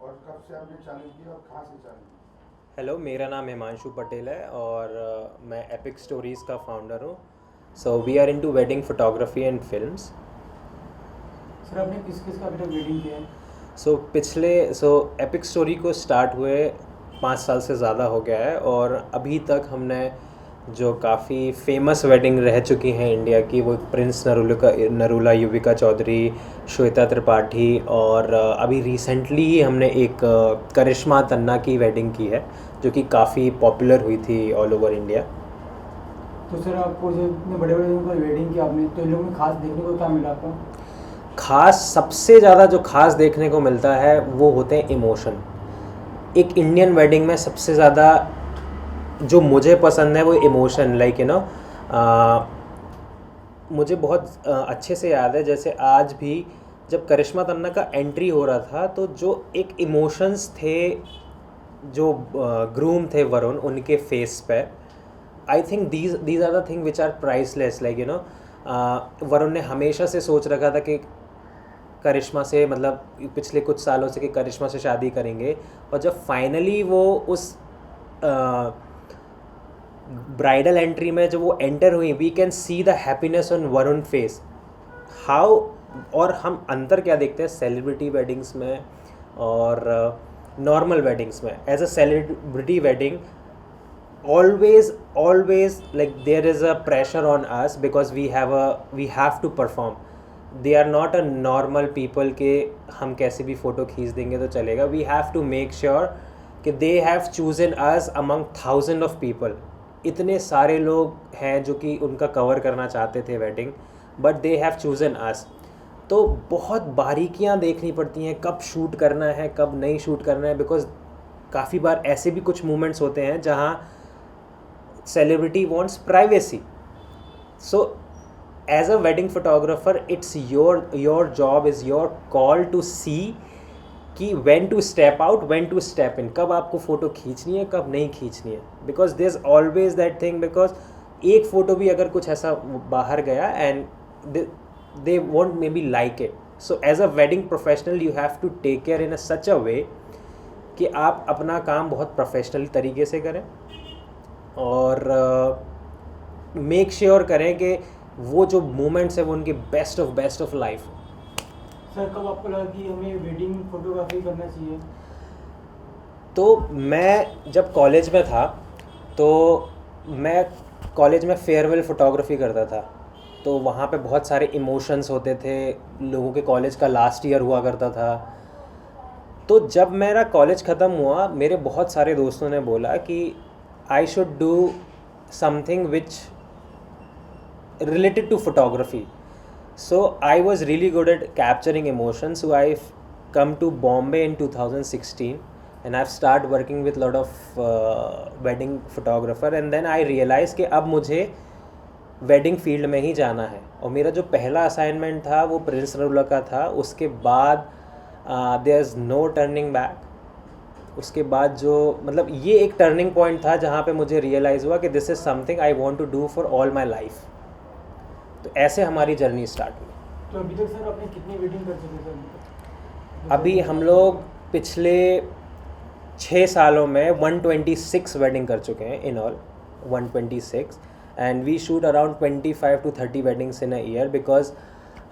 और कब से आपने चालू किया और कहाँ से चालू किया? हेलो, मेरा नाम हिमांशु पटेल है और मैं एपिक स्टोरीज़ का फाउंडर हूँ। So we are into wedding photography and films. Sir आपने किस किस का अभी तक वेडिंग किया है? सो एपिक स्टोरी को स्टार्ट हुए 5 साल से ज़्यादा हो गया है और अभी तक हमने जो काफ़ी फेमस वेडिंग रह चुकी हैं इंडिया की, वो प्रिंस नरूला युविका चौधरी, श्वेता त्रिपाठी और अभी रिसेंटली ही हमने एक करिश्मा तन्ना की वेडिंग की है जो कि काफ़ी पॉपुलर हुई थी ऑल ओवर इंडिया। तो सर आपको जो इतने बड़े बड़े उनका वेडिंग किया आपने, तो इन लोगों में खास देखने को क्या मिला आपको? खास, सबसे ज़्यादा जो खास देखने को मिलता है वो होते हैं इमोशन। एक इंडियन वेडिंग में सबसे ज़्यादा जो मुझे पसंद है वो इमोशन, लाइक मुझे बहुत अच्छे से याद है, जैसे आज भी जब करिश्मा तन्ना का एंट्री हो रहा था तो जो एक इमोशंस थे, जो ग्रूम थे वरुण, उनके फेस पे, I think these are the thing which are priceless. Varun ने हमेशा से सोच रखा था कि करिश्मा से, मतलब पिछले कुछ सालों से, कि करिश्मा से शादी करेंगे, और जब फाइनली वो उस ब्राइडल एंट्री में जब वो एंटर हुई, we can see the happiness on Varun face. How, और हम अंतर क्या देखते हैं सेलिब्रिटी वेडिंग्स में और नॉर्मल वेडिंग्स में? As a celebrity wedding, always like there is a pressure on us because we have to perform. They are not a normal people के हम कैसे भी फ़ोटो खींच देंगे तो चलेगा. We have to make sure कि they have chosen us among thousands of people. इतने सारे लोग हैं जो कि उनका कवर करना चाहते थे wedding, but they have chosen us. तो बहुत बारीकियां देखनी पड़ती हैं, कब शूट करना है कब नहीं शूट करना है, बिकॉज काफ़ी बार ऐसे भी कुछ मोमेंट्स होते हैं जहाँ celebrity wants privacy. So as a wedding photographer, it's your job, is your call to see कि when to step out, when to step in, कब आपको फ़ोटो खींचनी है कब नहीं खींचनी है, because there's always that thing, because एक फ़ोटो भी अगर कुछ ऐसा बाहर गया and they won't maybe like it. So as a wedding professional you have to take care in a such a way कि आप अपना काम बहुत प्रोफेशनल तरीके से करें और मेक श्योर करें कि वो जो मोमेंट्स है वो उनके बेस्ट ऑफ लाइफ। सर कब आपको लगा कि हमें वेडिंग फोटोग्राफी करना चाहिए? तो मैं जब कॉलेज में था, तो मैं कॉलेज में फेयरवेल फ़ोटोग्राफी करता था, तो वहाँ पे बहुत सारे इमोशंस होते थे, लोगों के कॉलेज का लास्ट ईयर हुआ करता था। तो जब मेरा कॉलेज ख़त्म हुआ, मेरे बहुत सारे दोस्तों ने बोला कि I should do something which related to photography. So I was really good at capturing emotions. So I've come to Bombay in 2016 and I've started working with a lot of wedding photographer, and then I realized कि अब मुझे wedding field में ही जाना है। और मेरा जो पहला असाइनमेंट था वो प्रिंस नरूला का था। उसके बाद there is no turning back. उसके बाद जो, मतलब ये एक टर्निंग पॉइंट था जहाँ पे मुझे रियलाइज़ हुआ कि this is something I want to do for all my life. तो ऐसे हमारी जर्नी स्टार्ट हुई। तो अभी तक सर आपने कितनी वेडिंग कर चुके थे अभी तक? अभी हम लोग पिछले 6 सालों में 126 वेडिंग कर चुके हैं in all, 126, and we shoot around 25 to 30 weddings in a year, because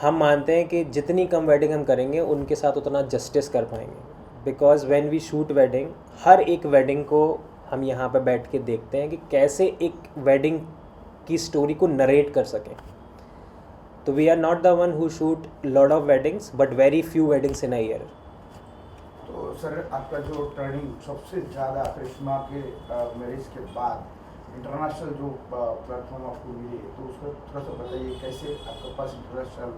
हम मानते हैं कि जितनी कम वेडिंग हम करेंगे उनके साथ उतना जस्टिस कर पाएंगे। Because when we shoot wedding, हर एक वेडिंग को हम यहाँ पे बैठ के देखते हैं कि कैसे एक वेडिंग की स्टोरी को नरेट कर सकें। तो we are not the one who shoot lot of weddings but very few weddings in a year. तो सर आपका जो टर्निंग सबसे ज़्यादा करिश्मा के मैरिज के बाद इंटरनेशनल जो प्लेटफॉर्म आपको मिली, तो उसको थोड़ा सा बताइए, कैसे आपके पास इंटरनेशनल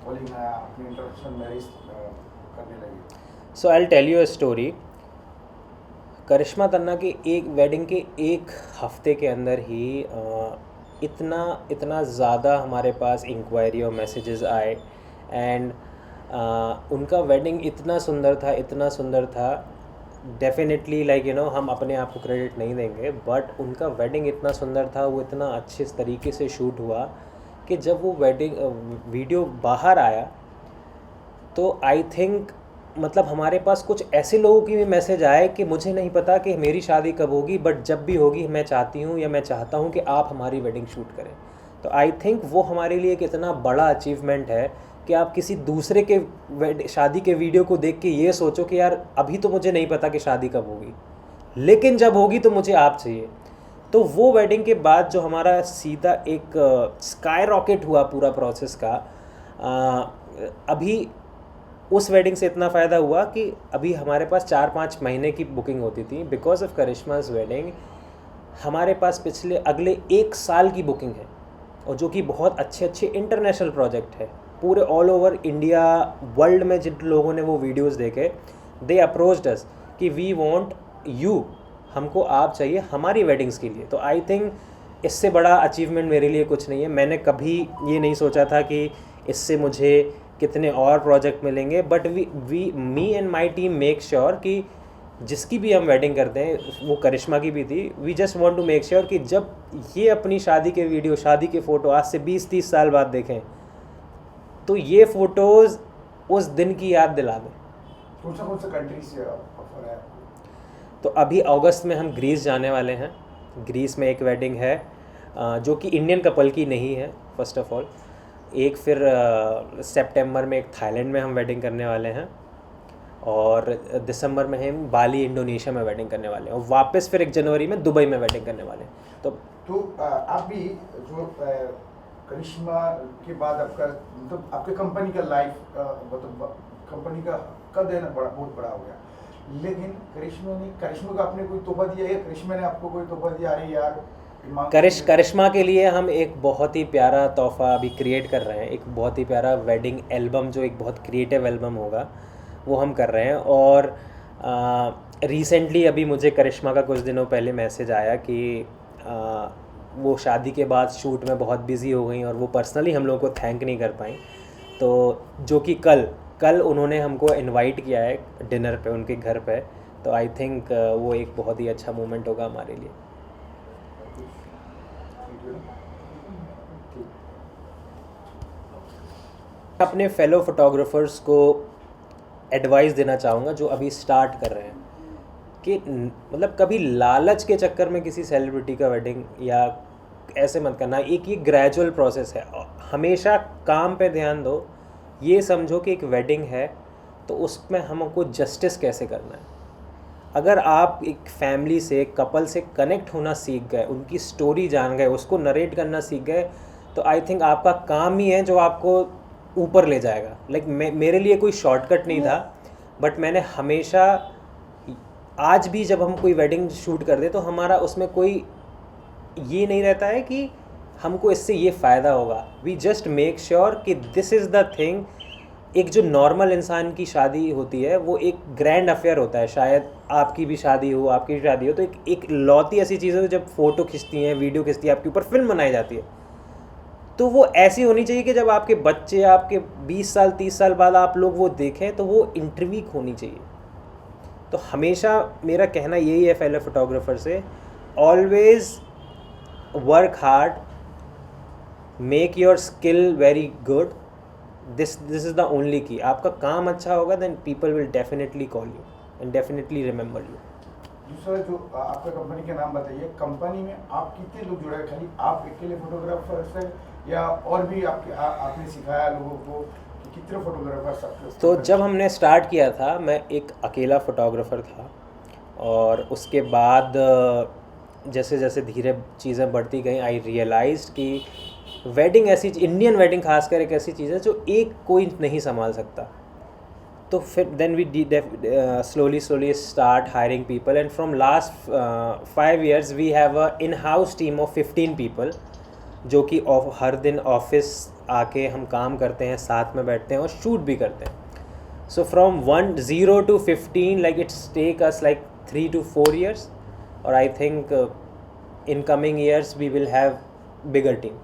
कॉलिंग आया, अपनी इंटरनेशनल मैरिज करने लगे? So I will tell you a story. Karishma Tanna की एक वेडिंग के एक हफ्ते के अंदर ही इतना ज़्यादा हमारे पास इंक्वायरी और मैसेजेस आए, एंड उनका वेडिंग इतना सुंदर था। डेफिनेटली हम अपने आप को क्रेडिट नहीं देंगे, बट उनका वेडिंग इतना सुंदर था, वो इतना अच्छे तरीके से शूट हुआ कि जब वो वेडिंग वीडियो बाहर आया तो आई थिंक मतलब हमारे पास कुछ ऐसे लोगों की भी मैसेज आए कि मुझे नहीं पता कि मेरी शादी कब होगी, बट जब भी होगी मैं चाहती हूँ या मैं चाहता हूँ कि आप हमारी वेडिंग शूट करें। तो आई थिंक वो हमारे लिए एक इतना बड़ा अचीवमेंट है कि आप किसी दूसरे के शादी के वीडियो को देख के ये सोचो कि यार अभी तो मुझे नहीं पता कि शादी कब होगी, लेकिन जब होगी तो मुझे आप चाहिए। तो वो वेडिंग के बाद जो हमारा सीधा एक स्काई रॉकेट हुआ पूरा प्रोसेस का, अभी उस वेडिंग से इतना फ़ायदा हुआ कि अभी हमारे पास 4-5 महीने की बुकिंग होती थी। बिकॉज ऑफ करिश्मा's वेडिंग हमारे पास पिछले अगले 1 साल की बुकिंग है, और जो कि बहुत अच्छे अच्छे इंटरनेशनल प्रोजेक्ट है पूरे ऑल ओवर इंडिया वर्ल्ड में। जिन लोगों ने वो वीडियोस देखे, दे अप्रोच्ड अस कि वी वांट यू, हमको आप चाहिए हमारी वेडिंग्स के लिए। तो आई थिंक इससे बड़ा अचीवमेंट मेरे लिए कुछ नहीं है। मैंने कभी ये नहीं सोचा था कि इससे मुझे कितने और प्रोजेक्ट मिलेंगे, but me and my team make sure कि जिसकी भी हम वेडिंग करते हैं, वो करिश्मा की भी थी, we just want to make sure कि जब ये अपनी शादी के वीडियो, शादी के फ़ोटो आज से 20-30 साल बाद देखें तो ये फ़ोटोज़ उस दिन की याद दिला दें। कौन सा कंट्री से ऑफर है आपको? तो अभी अगस्त में हम ग्रीस जाने वाले हैं। ग्रीस में एक वेडिंग है जो कि इंडियन कपल की नहीं है फर्स्ट ऑफ ऑल। एक फिर सितंबर में एक थाईलैंड में हम वेडिंग करने वाले हैं, और दिसंबर में हम बाली इंडोनेशिया में वेडिंग करने वाले हैं, और वापस फिर 1 जनवरी में दुबई में वेडिंग करने वाले हैं। तो आप भी जो करिश्मा के बाद आपका मतलब आपके कंपनी का लाइफ मतलब कंपनी का कद है ना बहुत बड़ा हो गया, लेकिन करिश्मा को आपने कोई तोहफा दिया है? करिश्मा ने आपको कोई तोहफा दिया? अरे यार करिश्मा के लिए हम एक बहुत ही प्यारा तोहफ़ा अभी क्रिएट कर रहे हैं, एक बहुत ही प्यारा वेडिंग एल्बम, जो एक बहुत क्रिएटिव एल्बम होगा, वो हम कर रहे हैं। और रिसेंटली अभी मुझे करिश्मा का कुछ दिनों पहले मैसेज आया कि वो शादी के बाद शूट में बहुत बिज़ी हो गई और वो पर्सनली हम लोगों को थैंक नहीं कर पाई। तो जो कि कल उन्होंने हमको इनवाइट किया है डिनर पे उनके घर पे। तो आई थिंक वो एक बहुत ही अच्छा मोमेंट होगा हमारे लिए। अपने फेलो फोटोग्राफर्स को एडवाइस देना चाहूँगा जो अभी स्टार्ट कर रहे हैं कि मतलब कभी लालच के चक्कर में किसी सेलिब्रिटी का वेडिंग या ऐसे मत करना। एक ये ग्रेजुअल प्रोसेस है। हमेशा काम पे ध्यान दो। ये समझो कि एक वेडिंग है तो उसमें हमको जस्टिस कैसे करना है। अगर आप एक फैमिली से, एक कपल से कनेक्ट होना सीख गए, उनकी स्टोरी जान गए, उसको नरेट करना सीख गए, तो आई थिंक आपका काम ही है जो आपको ऊपर ले जाएगा। लाइक मेरे लिए कोई शॉर्टकट नहीं था, बट मैंने हमेशा, आज भी जब हम कोई वेडिंग शूट कर दे तो हमारा उसमें कोई ये नहीं रहता है कि हमको इससे ये फ़ायदा होगा। वी जस्ट मेक श्योर कि दिस इज़ द थिंग। एक जो नॉर्मल इंसान की शादी होती है वो एक ग्रैंड अफेयर होता है। शायद आपकी भी शादी हो, आपकी भी शादी हो, तो एक लौती ऐसी चीज़ है जब फ़ोटो खिंचती हैं, वीडियो खिंचती है, आपके ऊपर फिल्म बनाई जाती है। तो वो ऐसी होनी चाहिए कि जब आपके बच्चे आपके 20 साल 30 साल बाद आप लोग वो देखें तो वो इंटरवीक होनी चाहिए। तो हमेशा मेरा कहना यही है फेलो फोटोग्राफर से, always work hard, make your skill very good, this is the only key. आपका काम अच्छा होगा then people will definitely call you and definitely remember you. दूसरा जो आपका कंपनी का नाम बताइए, कंपनी में आप कितने लोग जुड़े हैं? खाली आप अकेले फोटोग्राफर से या और भी आपने सिखाया लोगों को कि कितने फोटोग्राफर्स आपके? तो जब हमने स्टार्ट किया था मैं एक अकेला फ़ोटोग्राफ़र था, और उसके बाद जैसे जैसे धीरे चीज़ें बढ़ती गई, आई रियलाइज्ड कि वेडिंग ऐसी, इंडियन वेडिंग खासकर एक ऐसी चीज़ है जो एक कोई नहीं संभाल सकता। तो फिर then we slowly start hiring people, and from last 5 years we have a in house team of 15 people, जो कि हर दिन ऑफिस आके हम काम करते हैं, साथ में बैठते हैं और शूट भी करते हैं। So from 0 to 15 like it's take us like 3 to 4 years, और I think in coming years we will have bigger team.